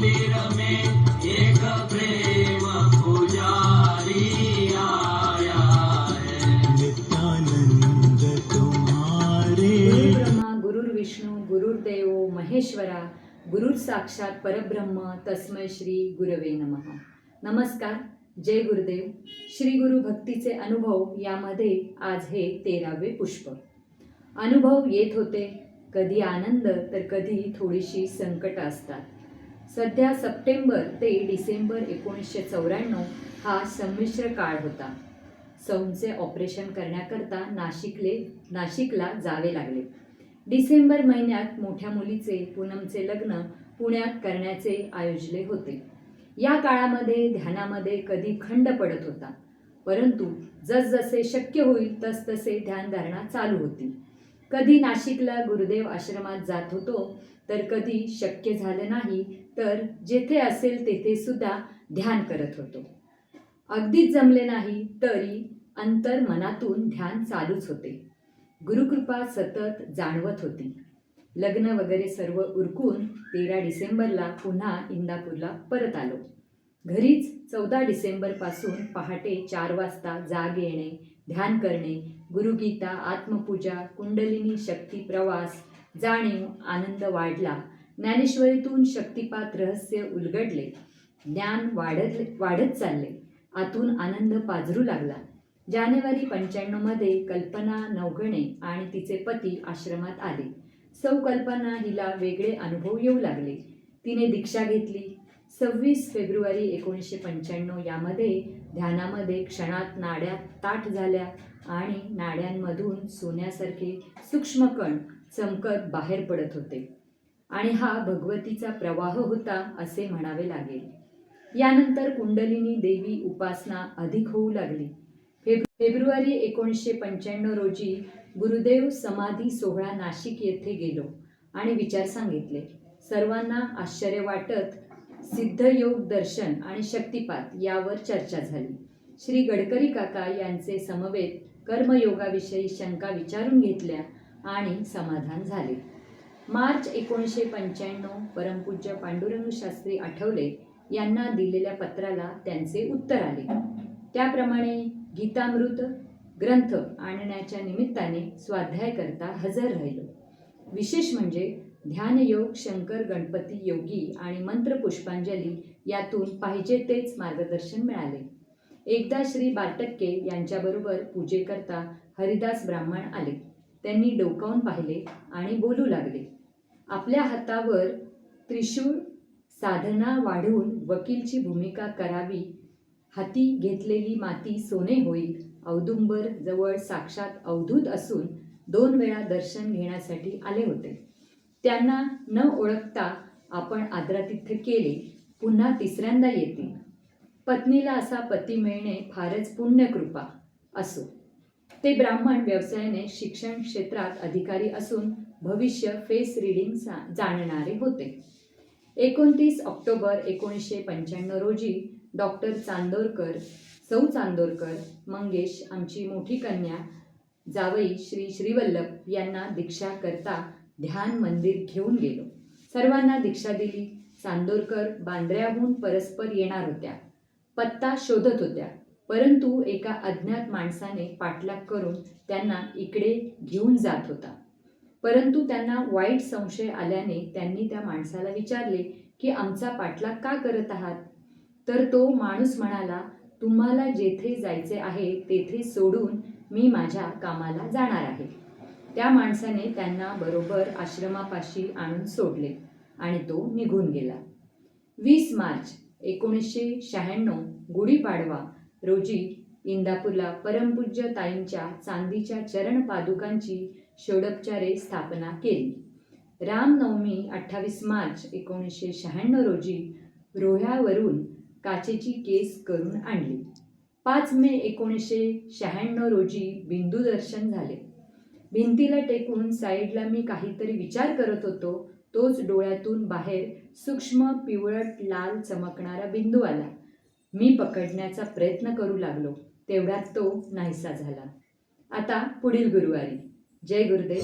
मंदिर में एक प्रेम पुजारी आया है। नित्यानंद तुम्हारे गुरु ब्रह्मा गुरुर्विष्णू गुरुर्देव महेश्वरा गुरुर साक्षात परब्रह्म तस्मै श्री गुरवे नमः. नमस्कार, जय गुरुदेव. श्री गुरु भक्तीचे अनुभव यामध्ये आज हे 13वे पुष्प. अनुभव येत होते, कधी आनंद तर कधी थोडीशी संकट असतात. सध्या सप्टेंबर ते डिसेंबर 1994 हा संमिश्र काळ होता. सौंचे ऑपरेशन करण्याकरता नाशिकला जावे लागले. डिसेंबर महिन्यात मोठ्या मुलीचे पूनमचे लग्न पुण्यात करण्याचे आयोजले होते. या काळामध्ये ध्यानामध्ये कधी खंड पडत होता, परंतु जसजसे शक्य होईल तसतसे ध्यानधारणा चालू होती. कधी नाशिकला गुरुदेव आश्रमात जात होतो, तर कधी शक्य झालं नाही तर जेथे असेल तेथे सुद्धा ध्यान करत होतो. अगदीच जमले नाही तरी अंतर मनातून ध्यान चालूच होते. गुरुकृपा सतत जाणवत होती. लग्न वगैरे सर्व उरकून 13 डिसेंबरला पुन्हा इंदापूरला परत आलो. घरीच 14 डिसेंबरपासून पहाटे 4 वाजता जाग येणे, ध्यान करणे, गुरुगीता, आत्मपूजा, कुंडलिनी शक्ती प्रवास, जाणीव, आनंद वाढला. ज्ञानेश्वरीतून शक्तिपात रहस्य उलगडले. ज्ञान वाढत चालले. आतून आनंद पाझरू लागला. जानेवारी 95 मध्ये कल्पना नवघणे आणि तिचे पती आश्रमात आले. सौ कल्पना हिला वेगळे अनुभव येऊ लागले. तिने दीक्षा घेतली. 26 फेब्रुवारी 1995 यामध्ये ध्यानामध्ये क्षणात नाड्या ताठ झाल्या आणि नाड्यांमधून सोन्यासारखे सूक्ष्म कण चमकत बाहेर पडत होते आणि हा भगवतीचा प्रवाह होता असे म्हणावे लागेल. यानंतर कुंडलिनी देवी उपासना अधिक होऊ लागली. फेब्रुवारी 1995 रोजी गुरुदेव समाधी सोहळा नाशिक येथे गेलो आणि विचार सांगितले. सर्वांना आश्चर्य वाटत सिद्धयोग दर्शन आणि शक्तिपात यावर चर्चा झाली. श्री गडकरी काका यांचे समवेत कर्मयोगाविषयी शंका विचारून घेतल्या आणि समाधान झाले. मार्च 1995 परमपूज्य पांडुरंग शास्त्री आठवले यांना दिलेल्या पत्राला त्यांचे उत्तर आले. त्याप्रमाणे गीतामृत ग्रंथ आणण्याच्या निमित्ताने स्वाध्याय करता हजर राहिलो. विशेष म्हणजे ध्यानयोग, शंकर गणपती योगी आणि मंत्र पुष्पांजली यातून पाहिजे तेच मार्गदर्शन मिळाले. एकदा श्री बारटक्के यांच्याबरोबर पूजेकरता हरिदास ब्राह्मण आले. त्यांनी डोकावून पाहिले आणि बोलू लागले. आपल्या हातावर त्रिशूळ, साधना वाढवून वकीलची भूमिका करावी. हाती घेतलेली माती सोने होईल. औदुंबर जवळ साक्षात अवधूत असून 2 वेळा दर्शन घेण्यासाठी आले होते. त्यांना न ओळखता आपण आदरातिथ्य केले. पुन्हा 3ऱ्यांदा येतील. पत्नीला असा पती मिळणे फारच पुण्यकृपा असो. ते ब्राह्मण व्यवसायाने शिक्षण क्षेत्रात अधिकारी असून भविष्य फेस रीडिंग जाणणारे होते. 29 ऑक्टोबर 1995 रोजी डॉक्टर चांदोरकर, सौ चांदोरकर, मंगेश, आमची मोठी कन्या जावई श्री श्रीवल्लभ यांना दीक्षा करता ध्यान मंदिर घेऊन गेलो. सर्वांना दीक्षा दिली. चांदोरकर बांद्र्याहून परस्पर येणार होत्या. पत्ता शोधत होत्या, परंतु एका अज्ञात माणसाने पाठलाग करून त्यांना इकडे घेऊन जात होता. परंतु त्यांना वाईट संशय आल्याने त्यांनी त्या माणसाला विचारले की आमचा पाठलाग का करत आहात? तर तो माणूस म्हणाला, तुम्हाला जेथे जायचे आहे तेथे सोडून मी माझ्या कामाला जाणार आहे. त्या माणसाने त्यांना बरोबर आश्रमापाशी आणून सोडले आणि तो निघून गेला. 20 मार्च 1996 गुढीपाडवा रोजी इंदापूरला परमपूज्य ताईंच्या चांदीच्या चरण पादुकांची षोडोपचारे स्थापना केली. रामनवमी 28 मार्च 1996 रोजी रोह्यावरून काचेची केस करून आणली. 5 मे 1996 रोजी बिंदू दर्शन झाले. भिंतीला टेकून साईडला मी काहीतरी विचार करत होतो. तोच डोळ्यातून बाहेर सूक्ष्म पिवळट लाल चमकणारा बिंदू आला. मी पकडण्याचा प्रयत्न करू लागलो. तेवढ्यात तो नाहीसा झाला. आता पुढील गुरुवारी. जय गुरुदेव.